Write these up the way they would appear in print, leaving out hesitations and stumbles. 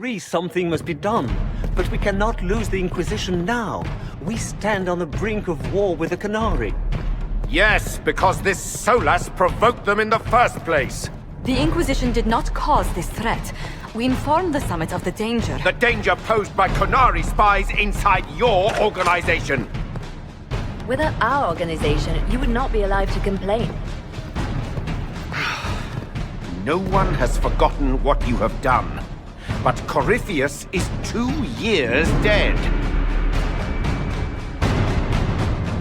agree something must be done, but we cannot lose the Inquisition now. We stand on the brink of war with the Canary. Yes, because this Solas provoked them in the first place. The Inquisition did not cause this threat. We informed the Summit of the danger. The danger posed by Canary spies inside your organization. Without our organization, you would not be alive to complain. No one has forgotten what you have done. But Corypheus is 2 years dead.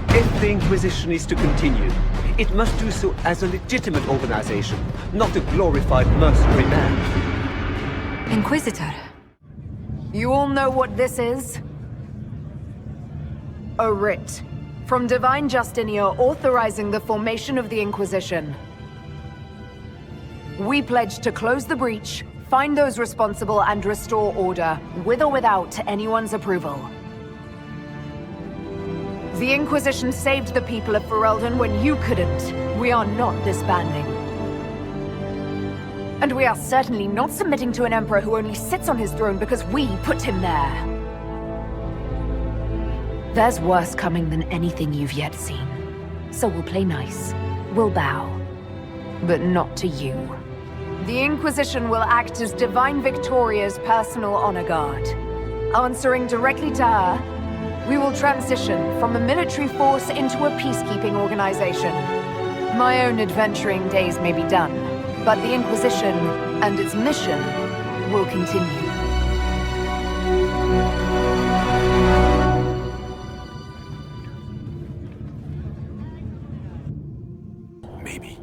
If the Inquisition is to continue, it must do so as a legitimate organization, not a glorified mercenary band. Inquisitor. You all know what this is? A writ. From Divine Justinia authorizing the formation of the Inquisition. We pledge to close the breach, find those responsible, and restore order, with or without anyone's approval. The Inquisition saved the people of Ferelden when you couldn't. We are not disbanding. And we are certainly not submitting to an emperor who only sits on his throne because we put him there. There's worse coming than anything you've yet seen. So we'll play nice. We'll bow. But not to you. The Inquisition will act as Divine Victoria's personal honor guard. Answering directly to her, we will transition from a military force into a peacekeeping organization. My own adventuring days may be done, but the Inquisition and its mission will continue. Maybe.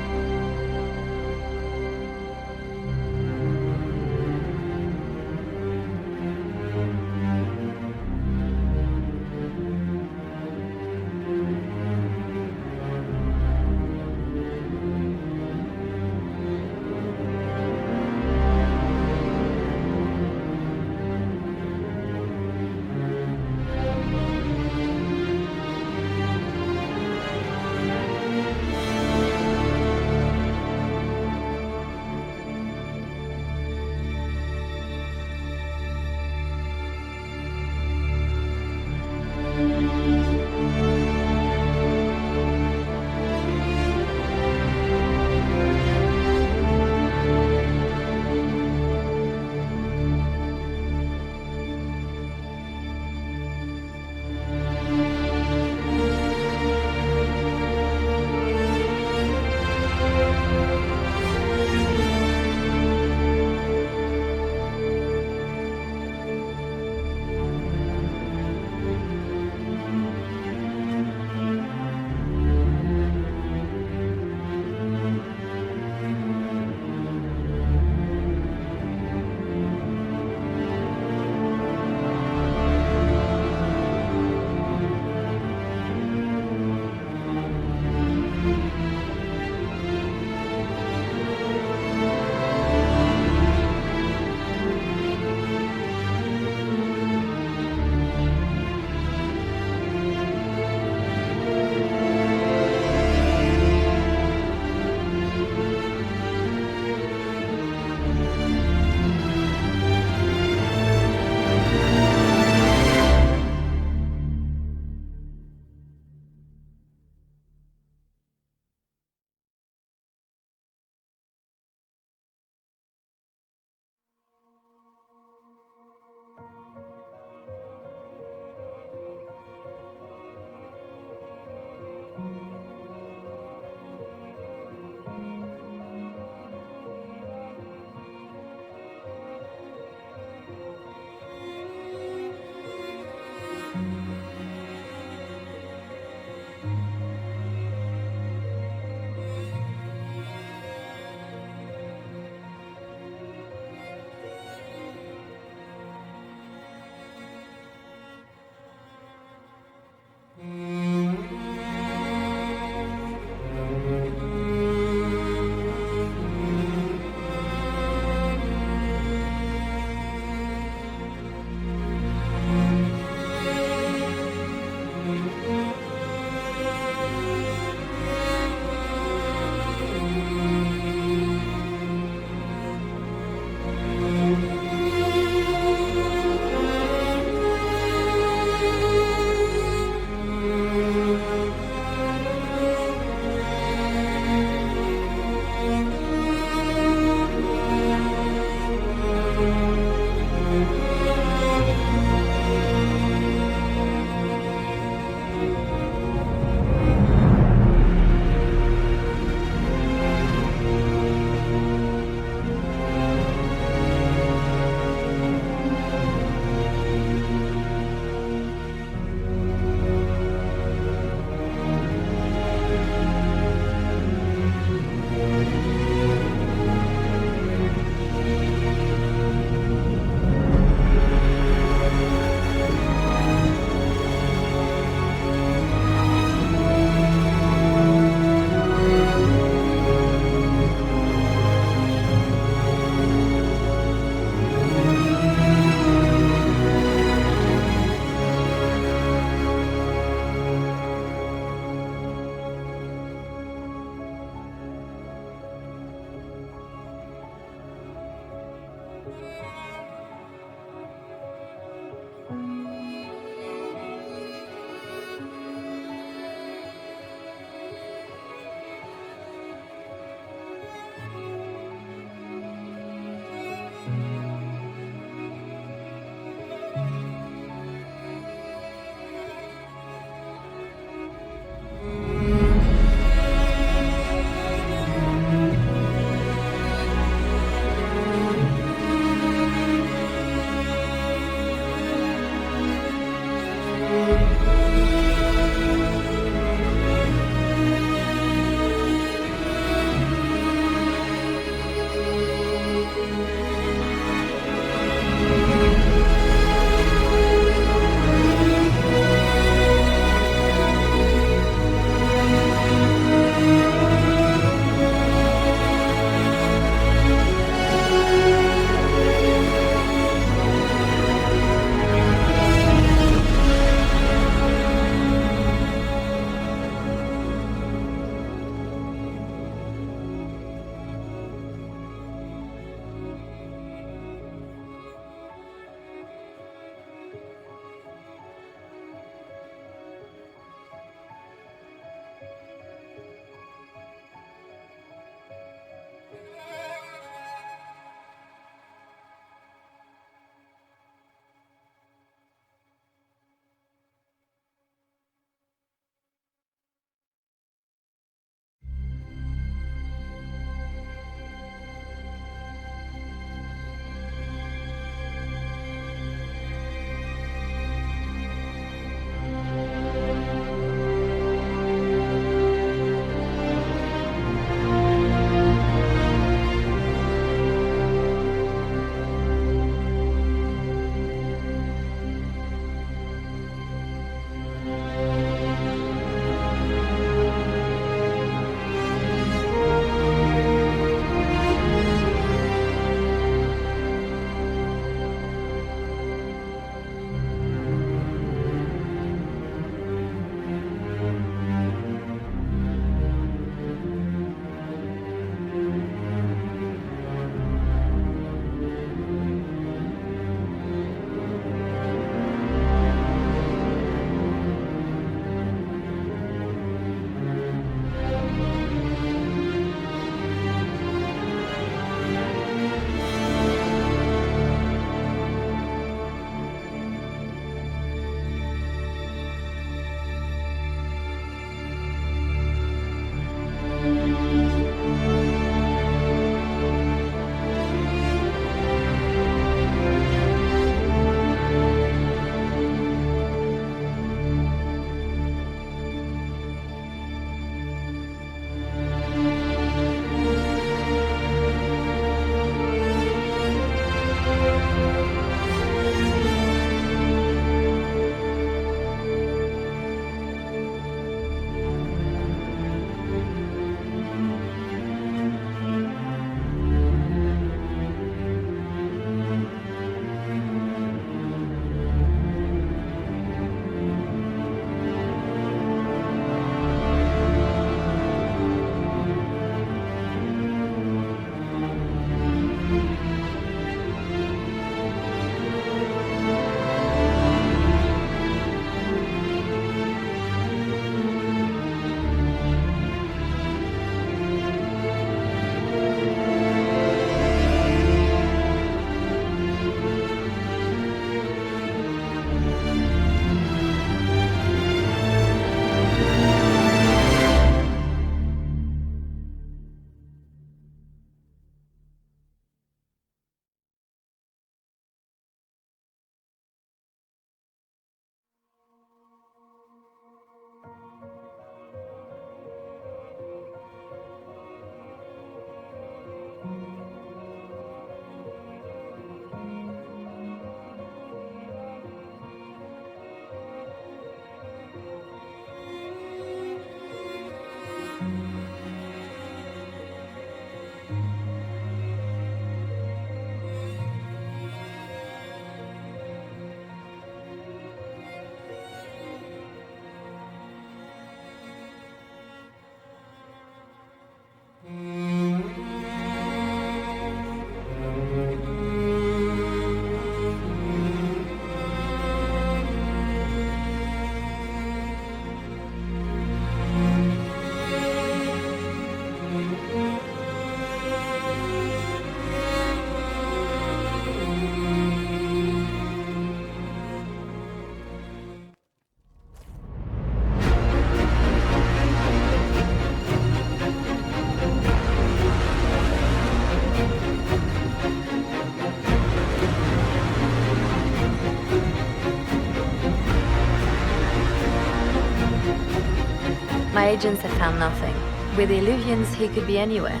My agents have found nothing. With the Illuvians, he could be anywhere.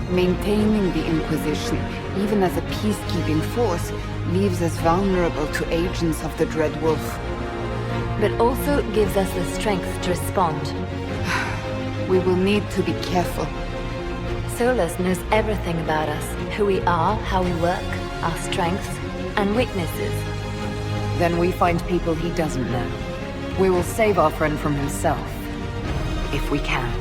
Maintaining the Inquisition, even as a peacekeeping force, leaves us vulnerable to agents of the Dread Wolf. But also gives us the strength to respond. We will need to be careful. Solus knows everything about us. Who we are, how we work, our strengths and weaknesses. Then we find people he doesn't know. We will save our friend from himself. If we can.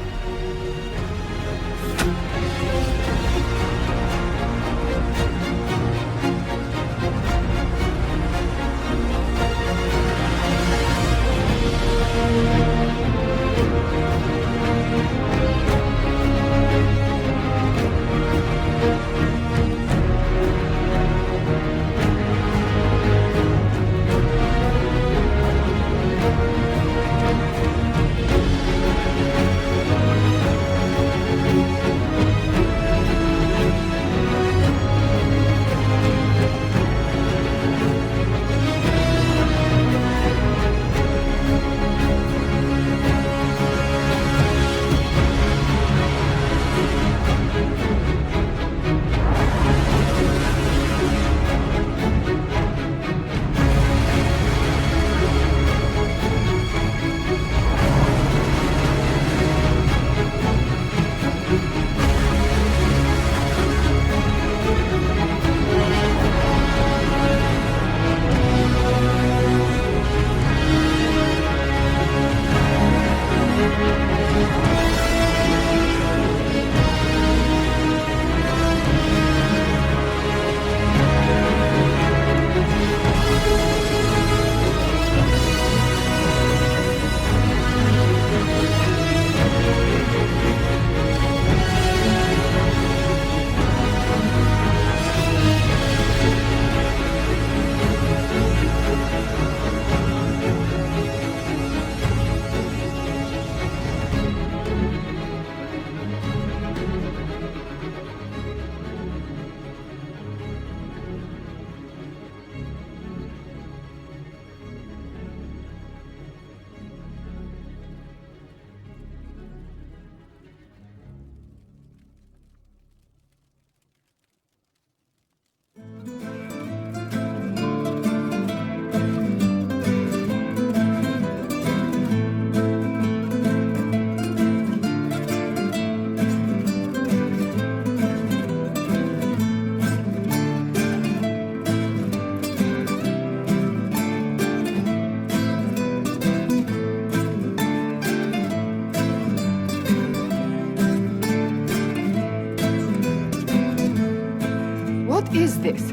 Is this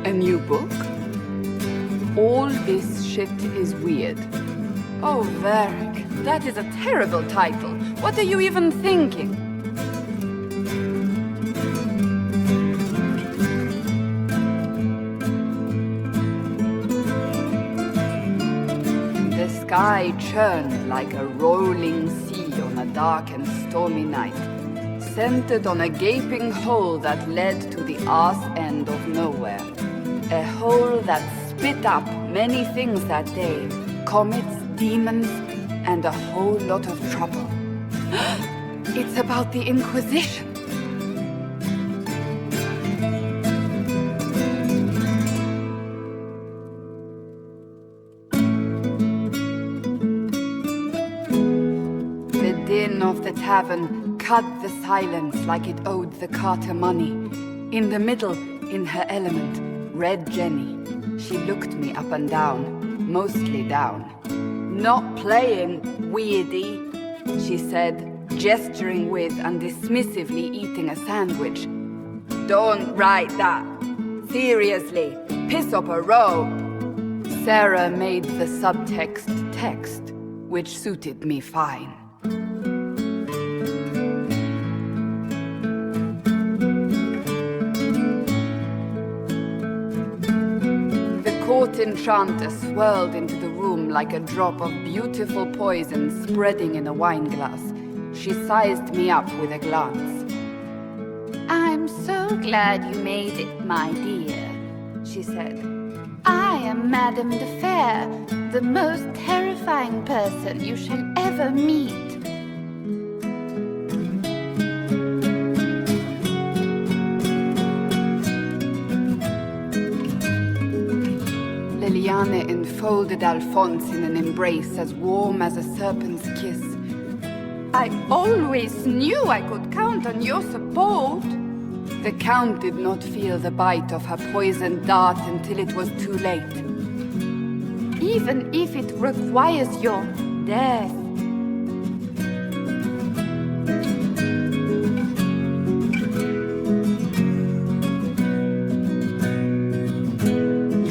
a new book? All this shit is weird. Oh, Varric, that is a terrible title. What are you even thinking? The sky churned like a rolling sea on a dark and stormy night, centered on a gaping hole that led to the arse end of nowhere. A hole that spit up many things that day. Comets, demons, and a whole lot of trouble. It's about the Inquisition. The din of the tavern cut the silence like it owed the carter money. In the middle, in her element, Red Jenny. She looked me up and down, mostly down. Not playing, weirdy, she said, gesturing with and dismissively eating a sandwich. Don't write that. Seriously, piss up a row. Sarah made the subtext text, which suited me fine. Court enchanter swirled into the room like a drop of beautiful poison spreading in a wineglass. She sized me up with a glance. I'm so glad you made it, my dear, she said. I am Madame de Fair, the most terrifying person you shall ever meet. Liane enfolded Alphonse in an embrace as warm as a serpent's kiss. I always knew I could count on your support. The Count did not feel the bite of her poisoned dart until it was too late. Even if it requires your death.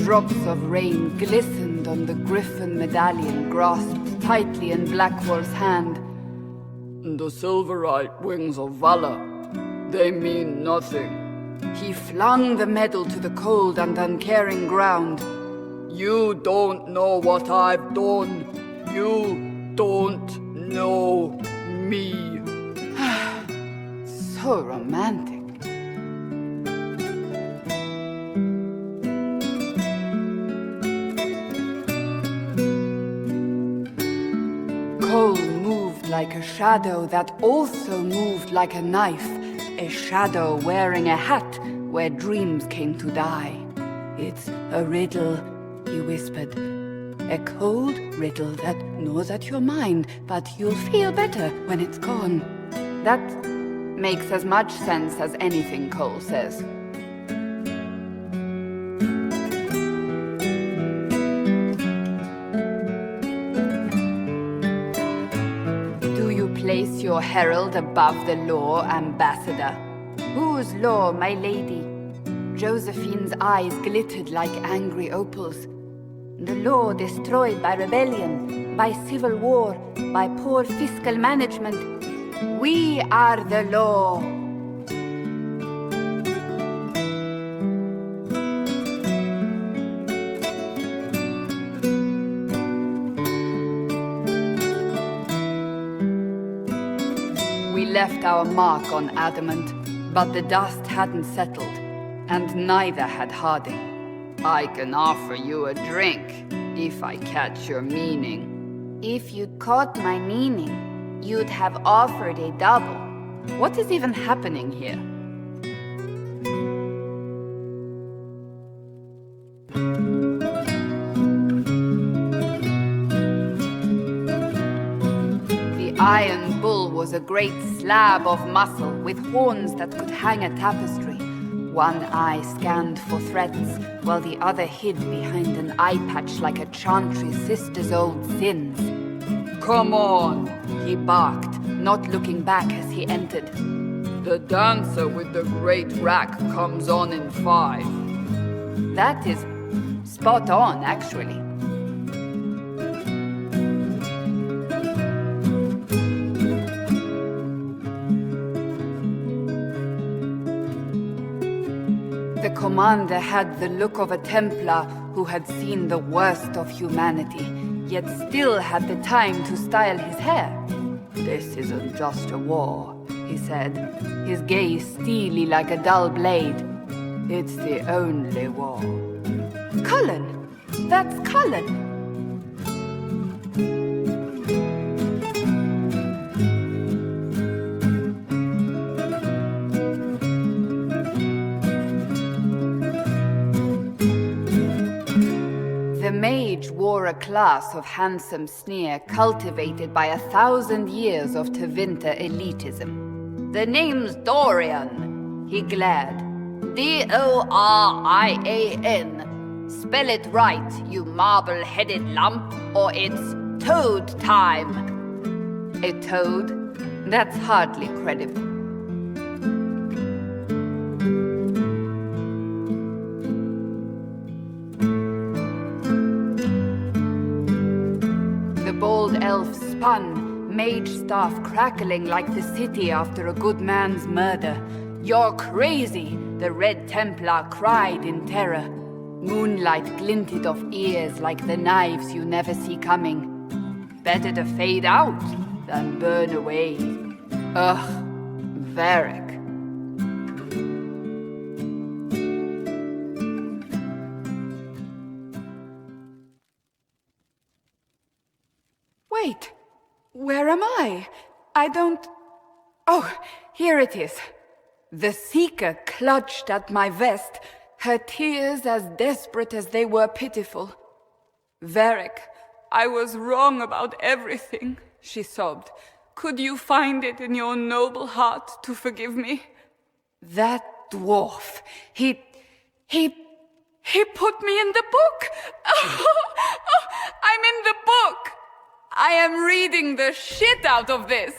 Drops of rain glistened on the griffin medallion grasped tightly in Blackwall's hand. The silverite wings of valor, they mean nothing. He flung the medal to the cold and uncaring ground. You don't know what I've done. You don't know me. So romantic. Cole moved like a shadow that also moved like a knife. A shadow wearing a hat where dreams came to die. It's a riddle, he whispered. A cold riddle that gnaws at your mind, but you'll feel better when it's gone. That makes as much sense as anything Cole says. Place your herald above the law, Ambassador. Whose law, my lady? Josephine's eyes glittered like angry opals. The law destroyed by rebellion, by civil war, by poor fiscal management. We are the law. We left our mark on adamant, but the dust hadn't settled, and neither had Harding. I can offer you a drink, if I catch your meaning. If you'd caught my meaning, you'd have offered a double. What is even happening here? The Iron Bull was a great slab of muscle with horns that could hang a tapestry. One eye scanned for threats, while the other hid behind an eye patch like a chantry sister's old sins. Come on, he barked, not looking back as he entered. The dancer with the great rack comes on in 5. That is spot on, actually. The commander had the look of a Templar who had seen the worst of humanity, yet still had the time to style his hair. This isn't just a war, he said, his gaze steely like a dull blade. It's the only war. Cullen! That's Cullen! The mage wore a class of handsome sneer cultivated by 1,000 years of Tevinter elitism. The name's Dorian, he glared. D-O-R-I-A-N. Spell it right, you marble-headed lump, or it's toad time. A toad? That's hardly credible. The bold elf spun, mage staff crackling like the city after a good man's murder. You're crazy, the Red Templar cried in terror. Moonlight glinted off ears like the knives you never see coming. Better to fade out than burn away. Ugh, Varric. Wait, where am I? I don't... Oh, here it is. The Seeker clutched at my vest, her tears as desperate as they were pitiful. Varric, I was wrong about everything, she sobbed. Could you find it in your noble heart to forgive me? That dwarf, he put me in the book! I'm in the book! I am reading the shit out of this!